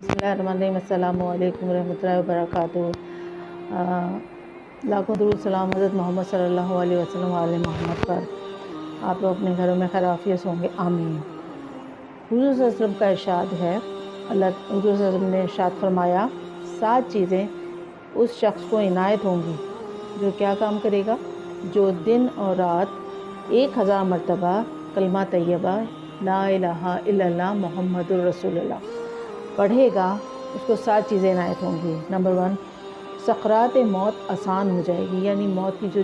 बिस्मिल्लाहिर्रहमानिर्रहीम। अस्सलामु अलैकुम रहमतुल्लाहि व बरकातुहू। लाखों दुरूद सलाम हज़रत मोहम्मद सल्लल्लाहु अलैहि वसल्लम व आले मोहम्मद पर। आप लोग अपने घरों में खैरियत होंगे, आमीन। हुज़ूर सल्लल्लाहु अलैहि वसल्लम का इरशाद है, हुज़ूर सल्लल्लाहु अलैहि वसल्लम ने इरशाद फरमाया, 7 चीज़ें उस शख्स को इनायत होंगी जो क्या काम करेगा, जो दिन और रात 1000 मरतबा कलमा तैयबा ला इलाहा इल्लल्लाह मुहम्मदुर रसूलुल्लाह पढ़ेगा, उसको 7 चीज़ें इनायत होंगी। नंबर 1, सकरात मौत आसान हो जाएगी, यानी मौत की जो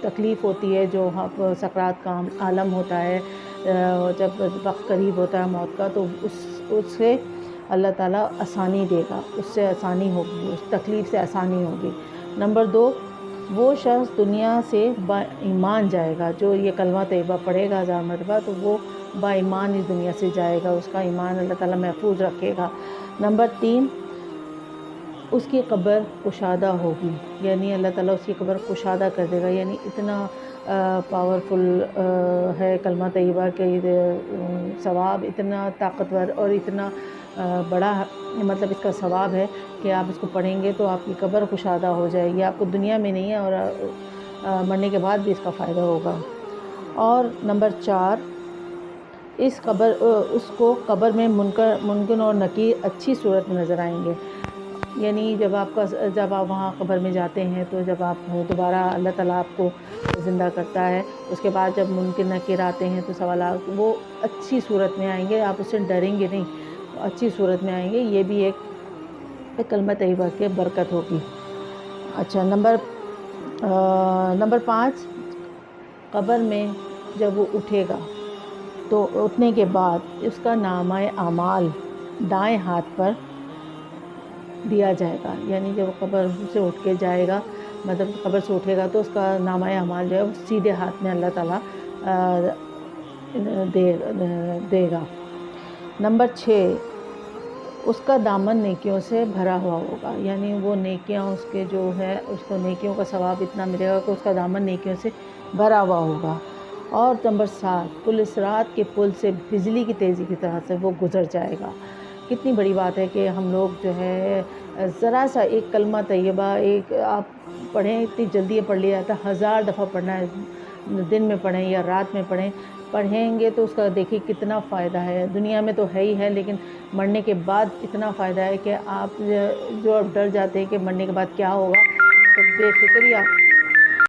तकलीफ़ होती है, जो सकरात का आलम होता है, जब वक्त करीब होता है मौत का, तो उससे अल्लाह ताला आसानी देगा, उससे आसानी होगी, उस तकलीफ़ से आसानी होगी। नंबर 2, वो शख्स दुनिया से बाईमान जाएगा, जो ये कलमा तैयबा पढ़ेगा 1000 मरतबा, तो वो बाईमान इस दुनिया से जाएगा, उसका ईमान अल्लाह ताला महफूज रखेगा। नंबर 3, उसकी कब्र कुशादा होगी, यानी अल्लाह ताला उसकी कब्र कुशादा कर देगा, यानी इतना पावरफुल है कलमा तैयबा के सवाब, इतना ताकतवर और इतना बड़ा, मतलब इसका सवाब है कि आप इसको पढ़ेंगे तो आपकी कब्र कुशादा हो जाएगी, आपको दुनिया में नहीं है और मरने के बाद भी इसका फ़ायदा होगा। और नंबर 4, उसको कब्र में मुनकर और नकीर अच्छी सूरत में नज़र आएंगे, यानी जब आप वहाँ कब्र में जाते हैं, तो जब आप दोबारा अल्लाह ताला आपको ज़िंदा करता है, उसके बाद जब मुनकर नकीर आते हैं तो सवालात वो अच्छी सूरत में आएंगे, आप उससे डरेंगे नहीं, अच्छी सूरत में आएंगे। ये भी एक कलमा तैयबा की बरकत होगी। अच्छा, नंबर 5, कब्र में जब वो उठेगा तो उठने के बाद उसका नामा आमाल दाएं हाथ पर दिया जाएगा, यानी जब कब्र से उठ के जाएगा, मतलब कब्र से उठेगा, तो उसका नामा अमाल जो है वो सीधे हाथ में अल्लाह ताला देगा। नंबर 6, उसका दामन नेकियों से भरा हुआ होगा, यानी वो नेकियां उसके जो है, उसको नेकियों का सवाब इतना मिलेगा कि उसका दामन नेकियों से भरा हुआ होगा। और नंबर 7, पुलिसरात के पुल से बिजली की तेज़ी की तरह से वो गुज़र जाएगा। कितनी बड़ी बात है कि हम लोग जो है ज़रा सा एक कलमा तैयबा एक आप पढ़ें, इतनी जल्दी पढ़ लिया जाता है, 1000 दफ़ा पढ़ना है, दिन में पढ़ें या रात में पढ़ेंगे तो उसका देखिए कितना फ़ायदा है। दुनिया में तो है ही है, लेकिन मरने के बाद इतना फ़ायदा है कि आप जो डर जाते हैं कि मरने के बाद क्या होगा, तो बेफिक्री आप